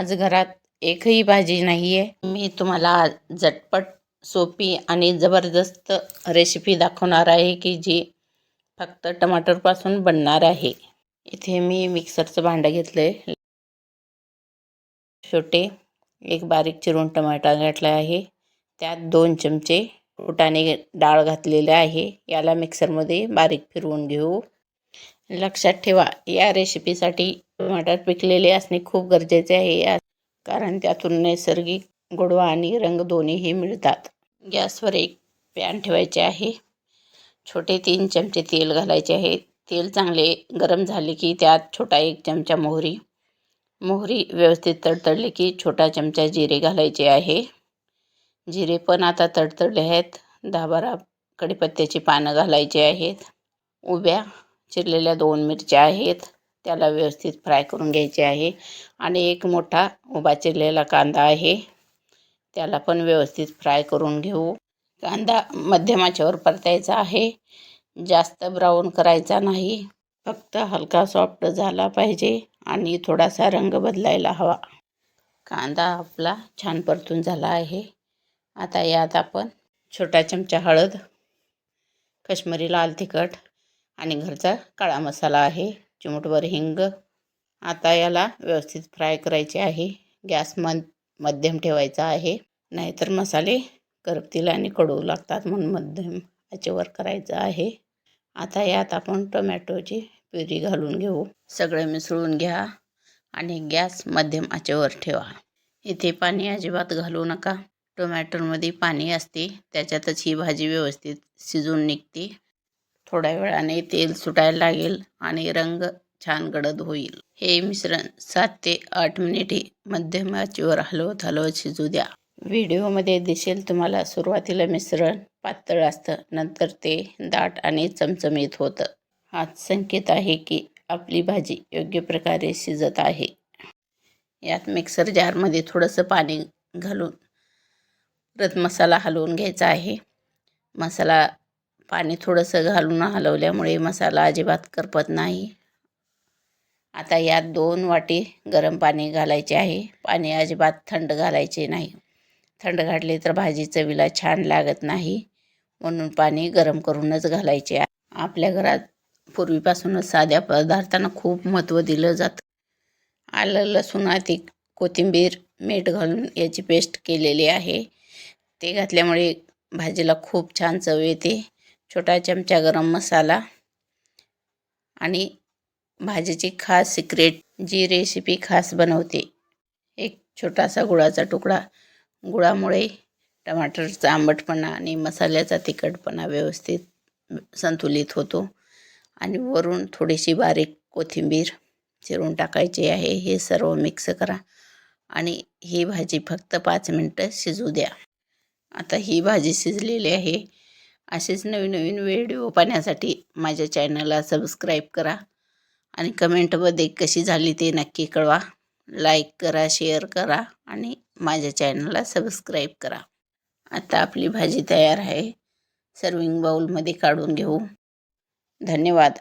आज घरात एकही भाजी नाही आहे. मी तुम्हाला झटपट सोपी आणि जबरदस्त रेसिपी दाखवणार आहे की जी फक्त टमाटरपासून बनणार आहे. इथे मी मिक्सरचं भांडं घेतलं आहे. छोटे एक बारीक चिरून टमाटा घातला आहे. त्यात 2 चमचे फुटाणे डाळ घातलेले आहे. याला मिक्सरमध्ये बारीक फिरवून घेऊ. लक्षात ठेवा, या रेसिपीसाठी टमाटर पिकलेले असणे खूप गरजेचे आहे, कारण त्यातून नैसर्गिक गोडवा आणि रंग दोन्हीही मिळतात. गॅसवर एक पॅन ठेवायचे आहे. छोटे 3 चमचे तेल घालायचे आहे. तेल चांगले गरम झाले की त्यात छोटा 1 चमचा मोहरी व्यवस्थित तडतडले की छोटा चमचा जिरे घालायचे आहे. जिरे पण आता तडतडले आहेत. 10-12 कढीपत्त्याची पानं घालायची आहेत. उभ्या चिरलेल्या 2 मिरच्या आहेत, त्याला व्यवस्थित फ्राय करून घ्यायचे आहे. आणि एक मोठा उभा चिरलेला कांदा आहे, त्याला पण व्यवस्थित फ्राय करून घेऊ. कांदा मध्यम आचेवर परतायचा आहे, जास्त ब्राऊन करायचा नाही, फक्त हलका सॉफ्ट झाला पाहिजे आणि थोडासा रंग बदलायला हवा. कांदा आपला छान परतून झाला आहे. आता यात आपण छोटा चमचा हळद, काश्मीरी लाल तिखट आणि घरचा काळा मसाला आहे, चिमूटभर हिंग. आता याला व्यवस्थित फ्राय करायचे आहे. गॅस मध्यम ठेवायचा आहे, नाहीतर मसाले करपतील आणि कडवू लागतात, म्हणून मध्यम आचेवर करायचं आहे. आता यात आपण टोमॅटोची प्युरी घालून घेऊ. सगळे मिसळून घ्या आणि गॅस मध्यम आचेवर ठेवा. इथे पाणी अजिबात घालू नका. टोमॅटोमध्ये पाणी असते, त्याच्यातच ही भाजी व्यवस्थित शिजून निघते. थोड्या वेळाने तेल सुटायला लागेल आणि रंग छान गडद होईल. हे मिश्रण 7 ते 8 मिनिटे मध्यम आचेवर हलवत शिजू द्या. व्हिडिओमध्ये दिसेल तुम्हाला सुरुवातीला मिश्रण पातळ असतं, नंतर ते दाट आणि चमचमीत होतं. हाच संकेत आहे की आपली भाजी योग्य प्रकारे शिजत आहे. यात मिक्सर जारमध्ये थोडंसं पाणी घालून परत मसाला हलवून घ्यायचा आहे. पाणी थोडंसं घालून हलवल्यामुळे मसाला अजिबात करपत नाही. आता यात 2 वाटी गरम पाणी घालायचे आहे. पाणी अजिबात थंड घालायचे नाही. थंड घातले तर भाजी चवीला छान लागत नाही, म्हणून पाणी गरम करूनच घालायचे आहे. आपल्या घरात पूर्वीपासूनच साध्या पदार्थांना खूप महत्त्व दिलं जातं. आलं, लसूण, कोथिंबीर, मीठ घालून याची पेस्ट केलेली आहे. ते घातल्यामुळे भाजीला खूप छान चव येते. छोटा चमचा गरम मसाला आणि भाजीची खास सिक्रेट जी रेसिपी खास बनवते, एक छोटासा गुळाचा तुकडा. गुळामुळे टमाटरचा आंबटपणा आणि मसाल्याचा तिखटपणा व्यवस्थित संतुलित होतो. आणि वरून थोडीशी बारीक कोथिंबीर चिरून टाकायची आहे. हे सर्व मिक्स करा आणि ही भाजी फक्त 5 मिनटं शिजू द्या. आता ही भाजी शिजलेली आहे. असेच नवीन व्हिडिओ पाहण्यासाठी माझ्या चॅनलला सबस्क्राईब करा आणि कमेंटमध्ये कशी झाली ते नक्की कळवा. लाईक करा, शेअर करा आणि माझ्या चॅनलला सबस्क्राईब करा. आता आपली भाजी तयार आहे. सर्विंग बाउलमध्ये काढून घेऊ. धन्यवाद.